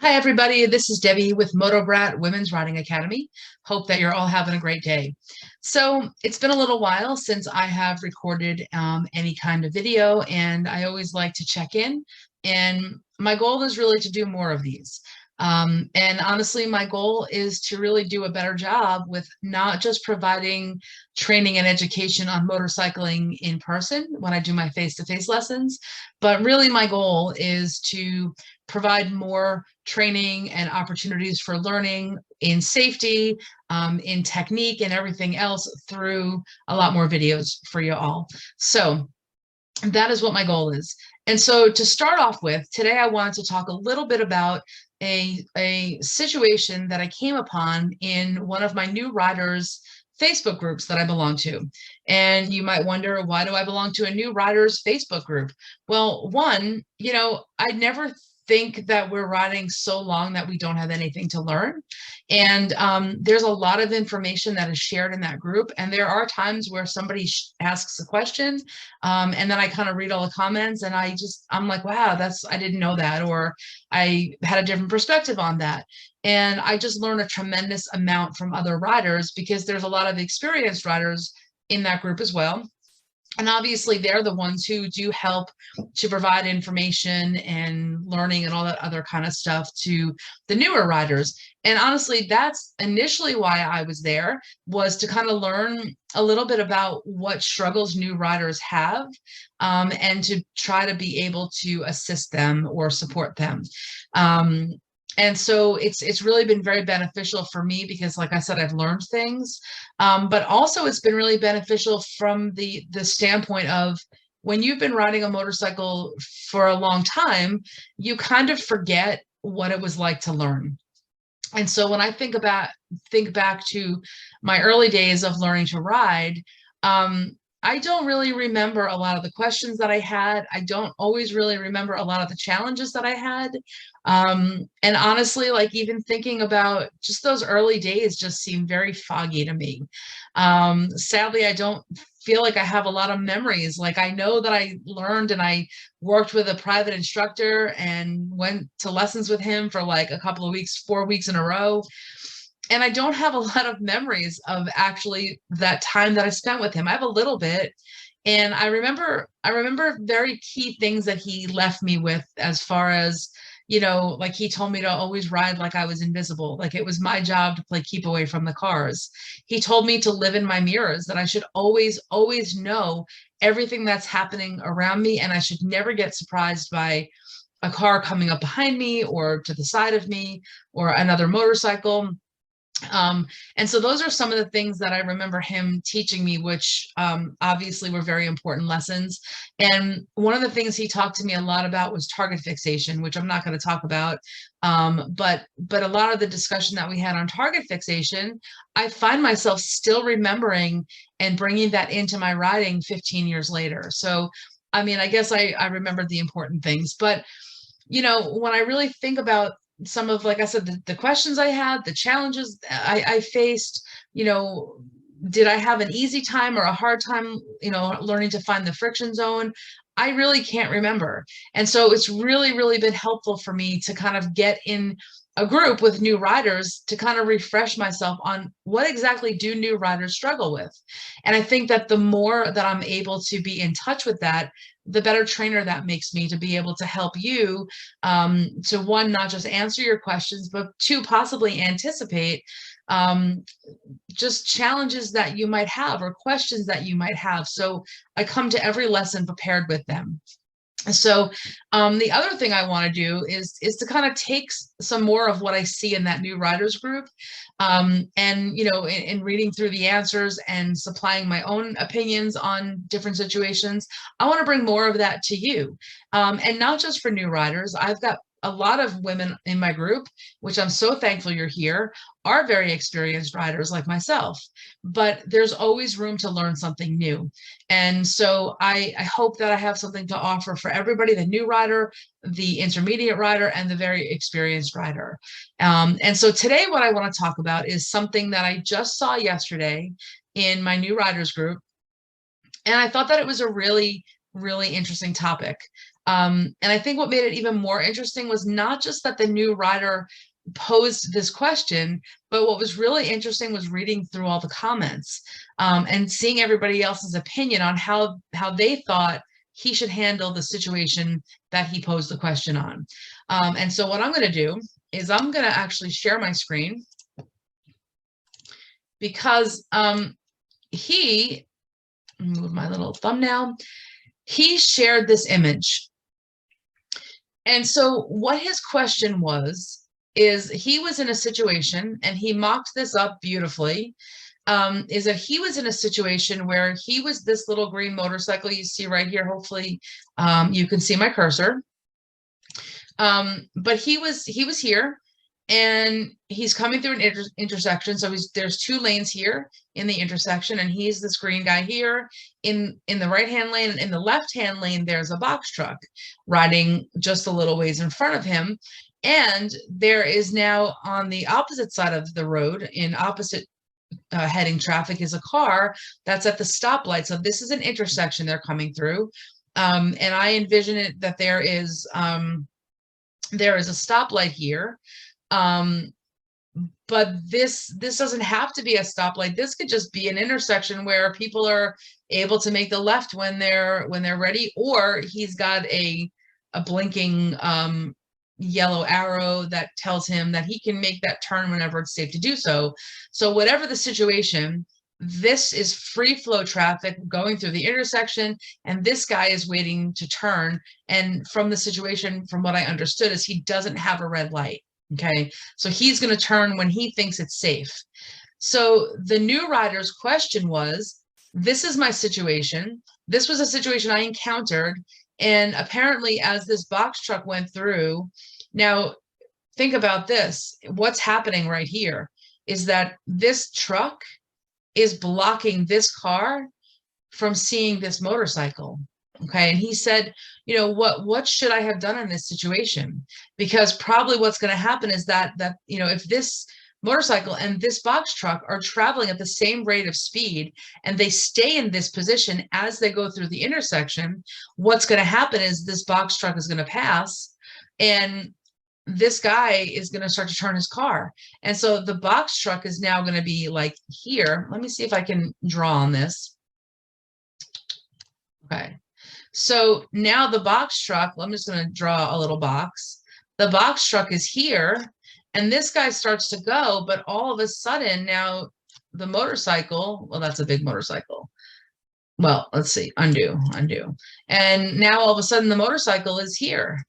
Hi, everybody. This is Debbie with B.R.A.T Women's Riding Academy. Hope that you're all having a great day. So it's been a little while since I have recorded any kind of video, and I always like to check in. And my goal is really to do more of these. And honestly, my goal is to really do a better job with not just providing training and education on motorcycling in person when I do my face-to-face lessons, but really my goal is to provide more training and opportunities for learning in safety, in technique, and everything else through a lot more videos for you all. So that is what my goal is. And so to start off with, today I wanted to talk a little bit about a situation that I came upon in one of my new riders Facebook groups that I belong to. And you might wonder, why do I belong to a new riders Facebook group? Well, one, I never think that we're riding so long that we don't have anything to learn. And there's a lot of information that is shared in that group. And there are times where somebody asks a question, and then I kind of read all the comments and I'm like, wow, I didn't know that, or I had a different perspective on that. And I just learned a tremendous amount from other riders because there's a lot of experienced riders in that group as well. And obviously they're the ones who do help to provide information and learning and all that other kind of stuff to the newer riders. And honestly, that's initially why I was there, was to kind of learn a little bit about what struggles new riders have, and to try to be able to assist them or support them. And so it's really been very beneficial for me because, like I said, I've learned things, but also it's been really beneficial from the standpoint of, when you've been riding a motorcycle for a long time, you kind of forget what it was like to learn. And so when I think back to my early days of learning to ride, I don't really remember a lot of the questions that I had. I don't always really remember a lot of the challenges that I had. And honestly, like, even thinking about just those early days just seem very foggy to me. Sadly, I don't feel like I have a lot of memories. Like, I know that I learned and I worked with a private instructor and went to lessons with him for like a couple of weeks, 4 weeks in a row. And I don't have a lot of memories of actually that time that I spent with him. I have a little bit. And I remember very key things that he left me with, as far as, like, he told me to always ride like I was invisible, like it was my job to play keep away from the cars. He told me to live in my mirrors, that I should always, always know everything that's happening around me, and I should never get surprised by a car coming up behind me or to the side of me or another motorcycle. And so those are some of the things that I remember him teaching me, which obviously were very important lessons. And one of the things he talked to me a lot about was target fixation, which I'm not going to talk about. But a lot of the discussion that we had on target fixation, I find myself still remembering and bringing that into my riding 15 years later. So, I mean, I guess I remembered the important things. But, when I really think about some of, like I said, the questions I had, the challenges I faced, did I have an easy time or a hard time, learning to find the friction zone? I really can't remember. And so it's really, really been helpful for me to kind of get in a group with new riders to kind of refresh myself on what exactly do new riders struggle with. And I think that the more that I'm able to be in touch with that, the better trainer that makes me to be able to help you, to, one, not just answer your questions, but two, possibly anticipate just challenges that you might have or questions that you might have. So I come to every lesson prepared with them. So the other thing I want to do is to kind of take some more of what I see in that new riders group, and in reading through the answers and supplying my own opinions on different situations, I want to bring more of that to you, and not just for new riders. I've got a lot of women in my group, which I'm so thankful you're here, are very experienced riders like myself, but there's always room to learn something new. And so I hope that I have something to offer for everybody, the new rider, the intermediate rider, and the very experienced rider. And so today what I want to talk about is something that I just saw yesterday in my new riders group. And I thought that it was a really, really interesting topic. And I think what made it even more interesting was not just that the new rider posed this question, but what was really interesting was reading through all the comments, and seeing everybody else's opinion on how they thought he should handle the situation that he posed the question on. And so what I'm going to do is I'm going to actually share my screen, because he, move my little thumbnail, he shared this image. And so what his question was, is he was in a situation, and he mocked this up beautifully, is that he was in a situation where he was this little green motorcycle you see right here. Hopefully you can see my cursor. But he was here, and he's coming through an intersection. So there's two lanes here in the intersection, and he's this green guy here in the right-hand lane. And in the left-hand lane, there's a box truck riding just a little ways in front of him. And there is now on the opposite side of the road, in opposite heading traffic, is a car that's at the stoplight. So this is an intersection they're coming through. And I envision it that there is a stoplight here. But this doesn't have to be a stoplight. This could just be an intersection where people are able to make the left when they're ready, or he's got a blinking yellow arrow that tells him that he can make that turn whenever it's safe to do so. So whatever the situation, this is free flow traffic going through the intersection, and this guy is waiting to turn. And from the situation, from what I understood, is he doesn't have a red light. Okay, so he's going to turn when he thinks it's safe. So the new rider's question was, this is my situation. This was a situation I encountered. And apparently, as this box truck went through, now think about this. What's happening right here is that this truck is blocking this car from seeing this motorcycle. Okay, and he said, you know, what should I have done in this situation? Because probably what's going to happen is that you know, if this motorcycle and this box truck are traveling at the same rate of speed, and they stay in this position as they go through the intersection, what's going to happen is this box truck is going to pass, and this guy is going to start to turn his car. And so the box truck is now going to be like here. Let me see if I can draw on this. Okay. So now the box truck, I'm just going to draw a little box. The box truck is here, and this guy starts to go, but all of a sudden now the motorcycle, well, that's a big motorcycle. Well, let's see, undo. And now all of a sudden the motorcycle is here.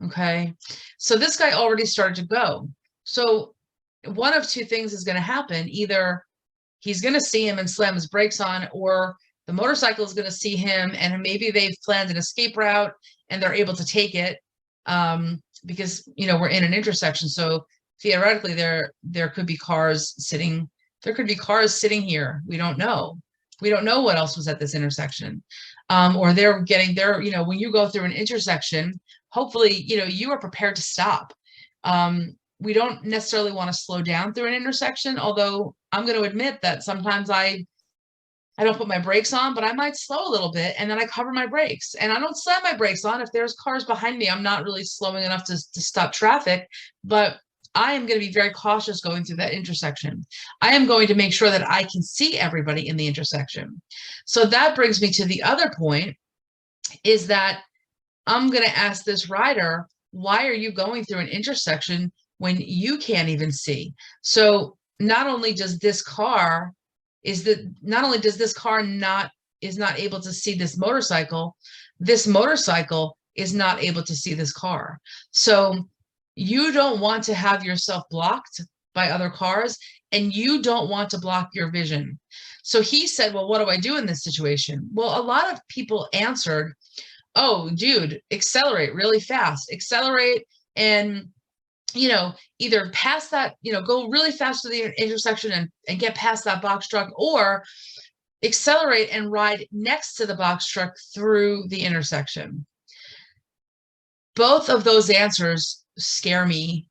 Okay, so this guy already started to go. So one of two things is going to happen. Either he's going to see him and slam his brakes on, or the motorcycle is going to see him and maybe they've planned an escape route and they're able to take it, because, you know, we're in an intersection. So theoretically there could be cars sitting, here. We don't know. We don't know what else was at this intersection. Or they're getting there, you know, when you go through an intersection, hopefully, you know, you are prepared to stop. We don't necessarily want to slow down through an intersection, although I'm going to admit that sometimes I don't put my brakes on, but I might slow a little bit and then I cover my brakes, and I don't slam my brakes on. If there's cars behind me, I'm not really slowing enough to stop traffic, but I am going to be very cautious going through that intersection. I am going to make sure that I can see everybody in the intersection. So that brings me to the other point, is that I'm going to ask this rider, why are you going through an intersection when you can't even see? So not only does this car is not able to see this motorcycle is not able to see this car. So you don't want to have yourself blocked by other cars, and you don't want to block your vision. So he said, well, what do I do in this situation? Well, a lot of people answered, oh, dude, accelerate really fast, and, you know, either pass that, you know, go really fast to the intersection and get past that box truck, or accelerate and ride next to the box truck through the intersection. Both of those answers scare me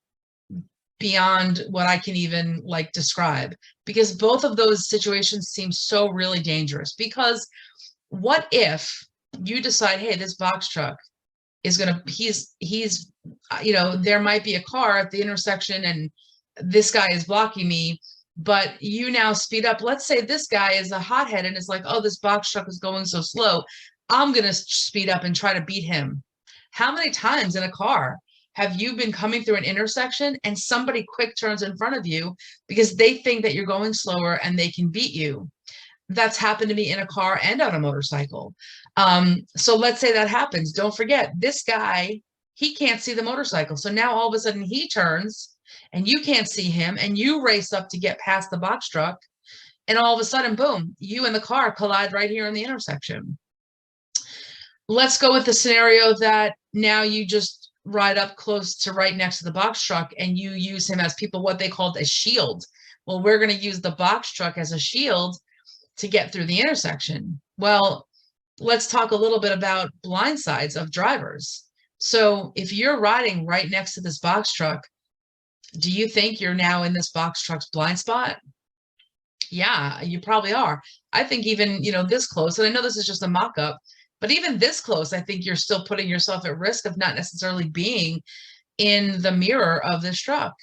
beyond what I can even like describe, because both of those situations seem so really dangerous. Because what if you decide, hey, this box truck is gonna, you know, there might be a car at the intersection and this guy is blocking me, but you now speed up. Let's say this guy is a hothead and is like, oh, this box truck is going so slow, I'm gonna speed up and try to beat him. How many times in a car have you been coming through an intersection and somebody quick turns in front of you because they think that you're going slower and they can beat you? That's happened to me in a car and on a motorcycle. So let's say that happens. Don't forget, this guy, he can't see the motorcycle. So now all of a sudden he turns and you can't see him and you race up to get past the box truck. And all of a sudden, boom, you and the car collide right here in the intersection. Let's go with the scenario that now you just ride up close to right next to the box truck and you use him as people, what they called a shield. Well, we're going to use the box truck as a shield to get through the intersection. Well, let's talk a little bit about blind sides of drivers. So if you're riding right next to this box truck, do you think you're now in this box truck's blind spot? Yeah, you probably are. I think even, you know, this close, and I know this is just a mock-up, but even this close, I think you're still putting yourself at risk of not necessarily being in the mirror of this truck.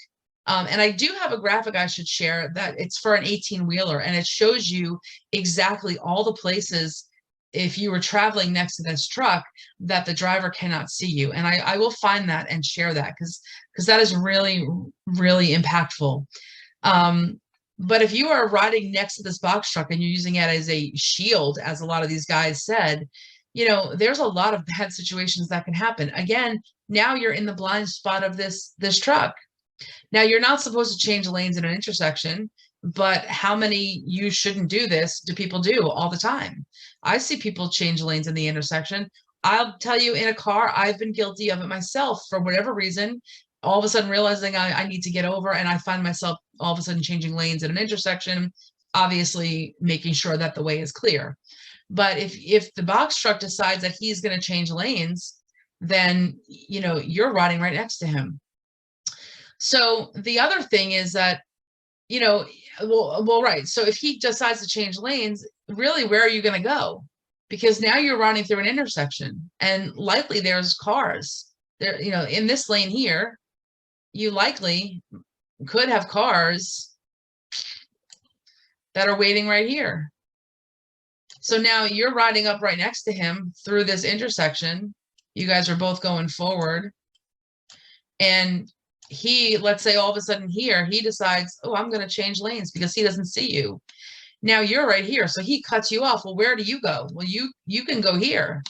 And I do have a graphic I should share that it's for an 18-wheeler, and it shows you exactly all the places, if you were traveling next to this truck, that the driver cannot see you. And I will find that and share that because that is really, really impactful. But if you are riding next to this box truck and you're using it as a shield, as a lot of these guys said, you know, there's a lot of bad situations that can happen. Again, now you're in the blind spot of this truck. Now, you're not supposed to change lanes in an intersection, but how many you shouldn't do this do people do all the time? I see people change lanes in the intersection. I'll tell you, in a car, I've been guilty of it myself for whatever reason, all of a sudden realizing I need to get over, and I find myself all of a sudden changing lanes in an intersection, obviously making sure that the way is clear. But if the box truck decides that he's going to change lanes, then, you know, you're riding right next to him. So the other thing is that, you know, well, right. So if he decides to change lanes, really, where are you going to go? Because now you're running through an intersection and likely there's cars there, you know, in this lane here, you likely could have cars that are waiting right here. So now you're riding up right next to him through this intersection. You guys are both going forward. And he, let's say all of a sudden here, he decides, oh, I'm going to change lanes because he doesn't see you. Now you're right here. So he cuts you off. Well, where do you go? Well, you can go here.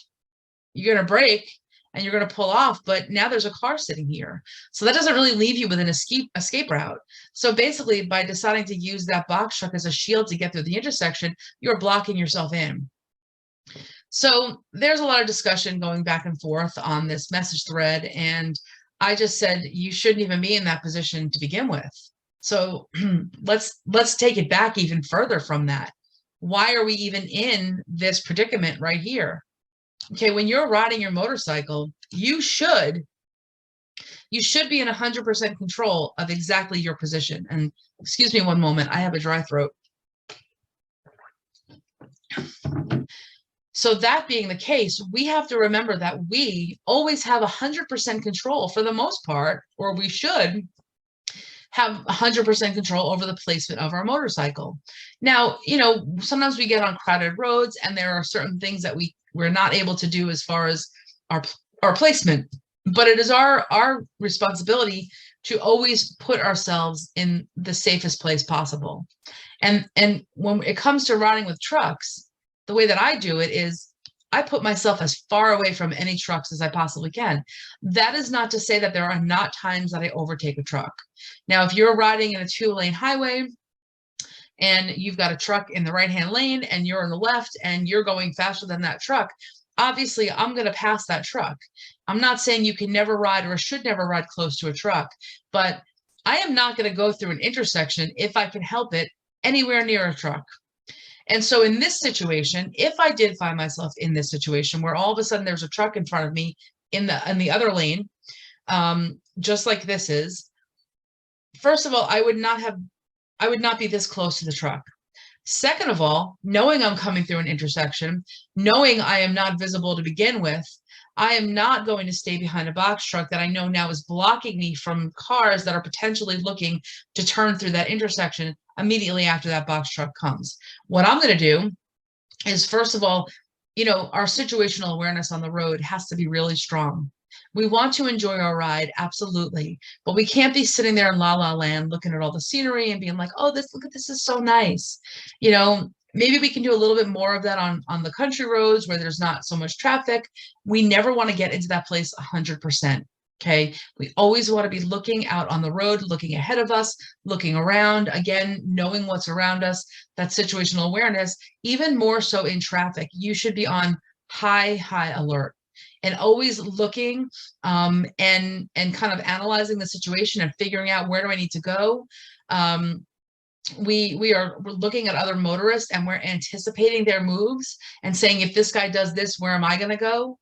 You're going to brake and you're going to pull off, but now there's a car sitting here. So that doesn't really leave you with an escape route. So basically, by deciding to use that box truck as a shield to get through the intersection, you're blocking yourself in. So there's a lot of discussion going back and forth on this message thread, and I just said you shouldn't even be in that position to begin with. So let's take it back even further from that. Why are we even in this predicament right here? Okay, when you're riding your motorcycle, you should be in 100% control of exactly your position. And excuse me one moment, I have a dry throat. So that being the case, we have to remember that we always have 100% control for the most part, or we should have 100% control over the placement of our motorcycle. Now, you know, sometimes we get on crowded roads and there are certain things that we're not able to do as far as our placement, but it is our responsibility to always put ourselves in the safest place possible. And when it comes to riding with trucks, the way that I do it is I put myself as far away from any trucks as I possibly can. That is not to say that there are not times that I overtake a truck. Now, if you're riding in a 2-lane highway and you've got a truck in the right-hand lane and you're in the left and you're going faster than that truck, obviously I'm going to pass that truck. I'm not saying you can never ride or should never ride close to a truck, but I am not going to go through an intersection, if I can help it, anywhere near a truck. And so in this situation, if I did find myself in this situation where all of a sudden there's a truck in front of me in the other lane, just like this is, first of all, I would not be this close to the truck. Second of all, knowing I'm coming through an intersection, knowing I am not visible to begin with, I am not going to stay behind a box truck that I know now is blocking me from cars that are potentially looking to turn through that intersection immediately after that box truck comes. What I'm going to do is, first of all, our situational awareness on the road has to be really strong. We want to enjoy our ride, absolutely, but we can't be sitting there in la la land looking at all the scenery and being like, oh, look at this is so nice. Maybe we can do a little bit more of that on the country roads where there's not so much traffic. We never want to get into that place 100%. Okay. We always want to be looking out on the road, looking ahead of us, looking around, again, knowing what's around us, that situational awareness. Even more so in traffic, you should be on high alert and always looking and kind of analyzing the situation and figuring out, where do I need to go? We're looking at other motorists and we're anticipating their moves and saying, if this guy does this, where am I going to go?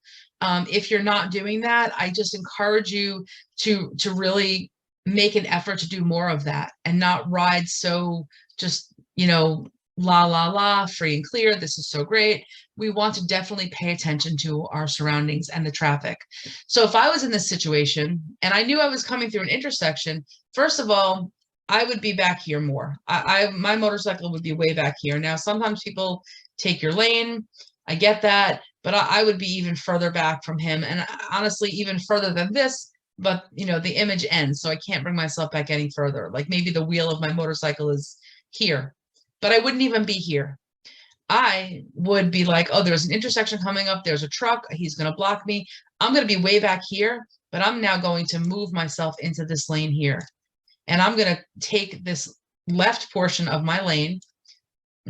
If you're not doing that, I just encourage you to really make an effort to do more of that and not ride so just, la la la, free and clear. This is so great. We want to definitely pay attention to our surroundings and the traffic. So if I was in this situation and I knew I was coming through an intersection, first of all, I would be back here more. My motorcycle would be way back here. Now, sometimes people take your lane. I get that, but I would be even further back from him, and honestly, even further than this. But the image ends, so I can't bring myself back any further. Like maybe the wheel of my motorcycle is here, but I wouldn't even be here. I would be like, oh, there's an intersection coming up. There's a truck. He's going to block me. I'm going to be way back here, but I'm now going to move myself into this lane here. And I'm going to take this left portion of my lane,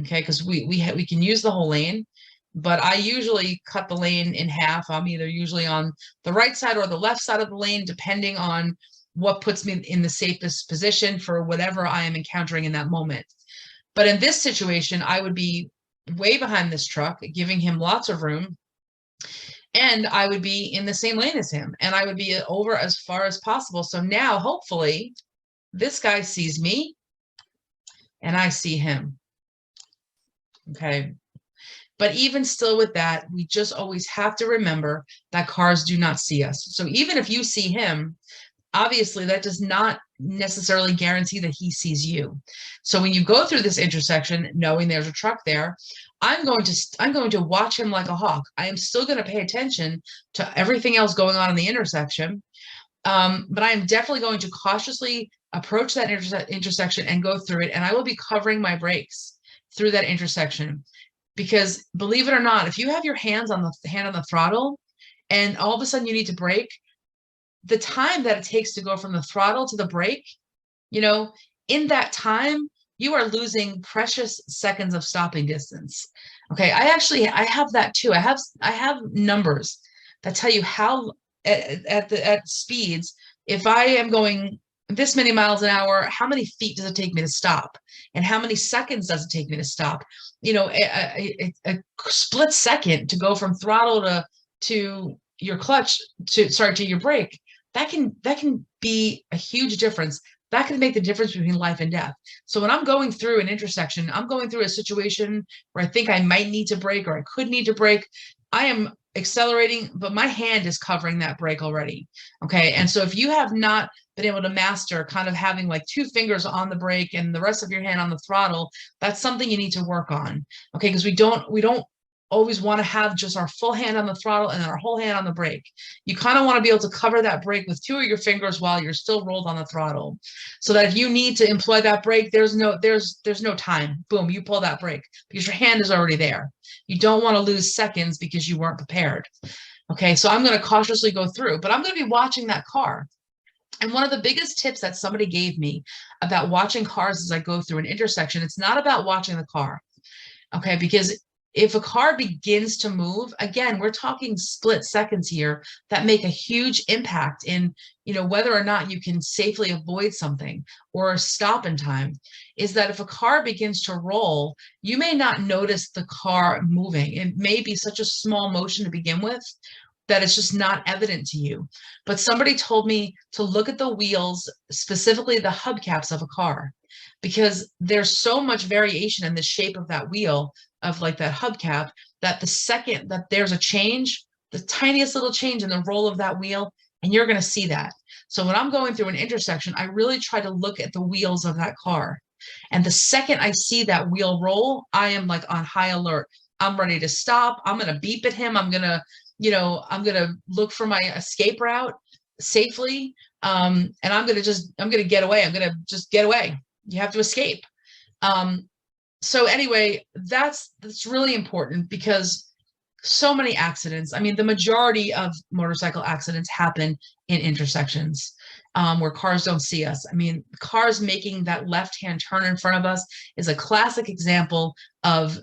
okay, because we can use the whole lane, but I usually cut the lane in half. I'm either usually on the right side or the left side of the lane, depending on what puts me in the safest position for whatever I am encountering in that moment. But in this situation, I would be way behind this truck, giving him lots of room, and I would be in the same lane as him, and I would be over as far as possible. So now, hopefully, this guy sees me and I see him. Okay. But even still with that, we just always have to remember that cars do not see us. So even if you see him, obviously that does not necessarily guarantee that he sees you. So when you go through this intersection, knowing there's a truck there, I'm going to watch him like a hawk. I am still going to pay attention to everything else going on in the intersection. But I am definitely going to cautiously approach that intersection and go through it. And I will be covering my brakes through that intersection, because believe it or not, if you have your hand on the throttle and all of a sudden you need to brake, the time that it takes to go from the throttle to the brake, in that time, you are losing precious seconds of stopping distance. Okay. I have that too. I have numbers that tell you how at speeds, if I am going this many miles an hour, how many feet does it take me to stop? And how many seconds does it take me to stop? A split second to go from throttle to your clutch to your brake, that can be a huge difference. That can make the difference between life and death. So when I'm going through an intersection, I'm going through a situation where I think I might need to brake or I could need to brake, I am accelerating, but my hand is covering that brake already. Okay. And so if you have not been able to master kind of having like two fingers on the brake and the rest of your hand on the throttle, that's something you need to work on. Okay. Because we don't always want to have just our full hand on the throttle and then our whole hand on the brake. You kind of want to be able to cover that brake with two of your fingers while you're still rolled on the throttle, so that if you need to employ that brake, there's no time. Boom, you pull that brake because your hand is already there. You don't want to lose seconds because you weren't prepared. Okay, so I'm going to cautiously go through, but I'm going to be watching that car. And one of the biggest tips that somebody gave me about watching cars as I go through an intersection, it's not about watching the car. Okay, because if a car begins to move, again, we're talking split seconds here that make a huge impact in, whether or not you can safely avoid something or stop in time. Is that if a car begins to roll, you may not notice the car moving. It may be such a small motion to begin with that it's just not evident to you. But somebody told me to look at the wheels, specifically the hubcaps of a car. because there's so much variation in the shape of that wheel, of like that hubcap, that the second that there's a change, the tiniest little change in the roll of that wheel, and you're going to see that. So when I'm going through an intersection, I really try to look at the wheels of that car. And the second I see that wheel roll, I am like on high alert. I'm ready to stop. I'm going to beep at him. I'm going to, I'm going to look for my escape route safely. And I'm going to get away. I'm going to just get away. You have to escape. So anyway, that's really important, because so many accidents. I mean, the majority of motorcycle accidents happen in intersections, where cars don't see us. I mean, cars making that left-hand turn in front of us is a classic example of,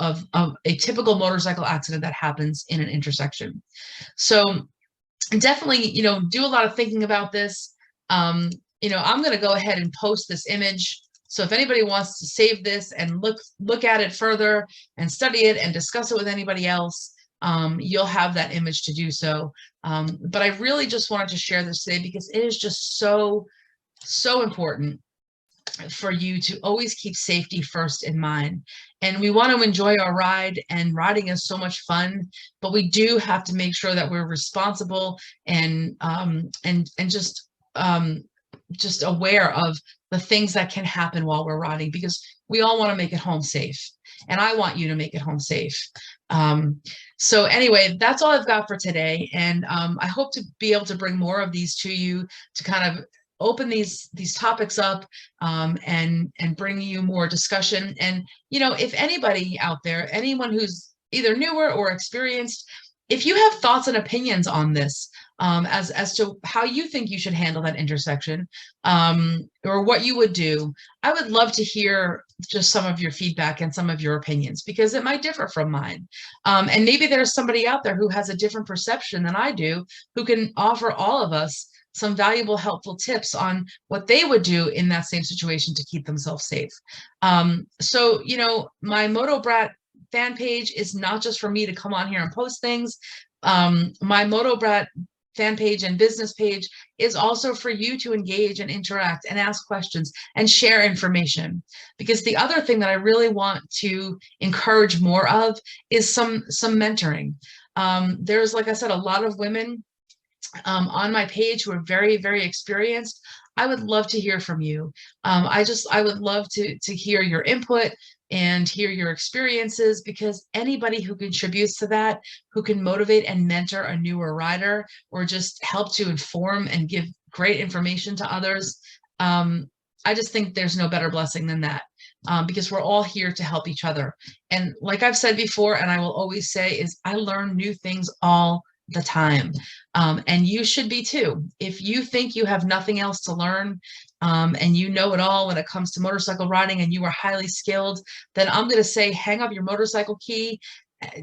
of a typical motorcycle accident that happens in an intersection. So definitely, do a lot of thinking about this. I'm going to go ahead and post this image. So if anybody wants to save this and look at it further and study it and discuss it with anybody else, you'll have that image to do so. But I really just wanted to share this today because it is just so, so important for you to always keep safety first in mind. And we want to enjoy our ride, and riding is so much fun, but we do have to make sure that we're responsible and just aware of the things that can happen while we're riding, because we all want to make it home safe, and I want you to make it home safe. So anyway, that's all I've got for today, and I hope to be able to bring more of these to you to kind of open these topics up, and bring you more discussion. And if anybody out there, anyone who's either newer or experienced, if you have thoughts and opinions on this, as to how you think you should handle that intersection, or what you would do, I would love to hear just some of your feedback and some of your opinions, because it might differ from mine. And maybe there's somebody out there who has a different perception than I do, who can offer all of us some valuable, helpful tips on what they would do in that same situation to keep themselves safe. So, my Moto B.R.A.T fan page is not just for me to come on here and post things. My Moto B.R.A.T fan page and business page is also for you to engage and interact and ask questions and share information. Because the other thing that I really want to encourage more of is some mentoring. There's, like I said, a lot of women on my page who are very, very experienced. I would love to hear from you. I would love to hear your input and hear your experiences, because anybody who contributes to that, who can motivate and mentor a newer rider, or just help to inform and give great information to others, I just think there's no better blessing than that, because we're all here to help each other. And like I've said before, and I will always say, is I learn new things all the time. And you should be too. If you think you have nothing else to learn, and you know it all when it comes to motorcycle riding, and you are highly skilled, then I'm going to say, hang up your motorcycle key,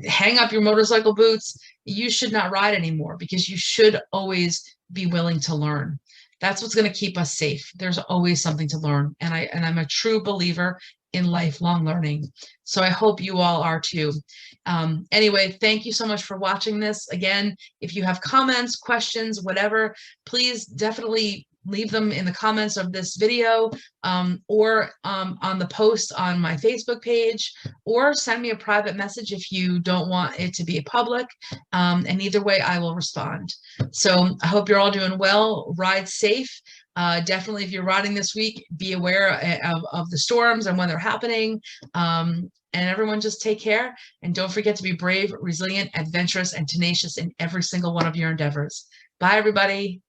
hang up your motorcycle boots. You should not ride anymore, because you should always be willing to learn. That's what's going to keep us safe. There's always something to learn. And I'm a true believer in lifelong learning. So I hope you all are too. Anyway, thank you so much for watching this. Again, if you have comments, questions, whatever, please definitely leave them in the comments of this video, or on the post on my Facebook page, or send me a private message if you don't want it to be public. And either way, I will respond. So I hope you're all doing well. Ride safe. Definitely, if you're riding this week, be aware of the storms and when they're happening. And everyone, just take care. And don't forget to be brave, resilient, adventurous, and tenacious in every single one of your endeavors. Bye, everybody.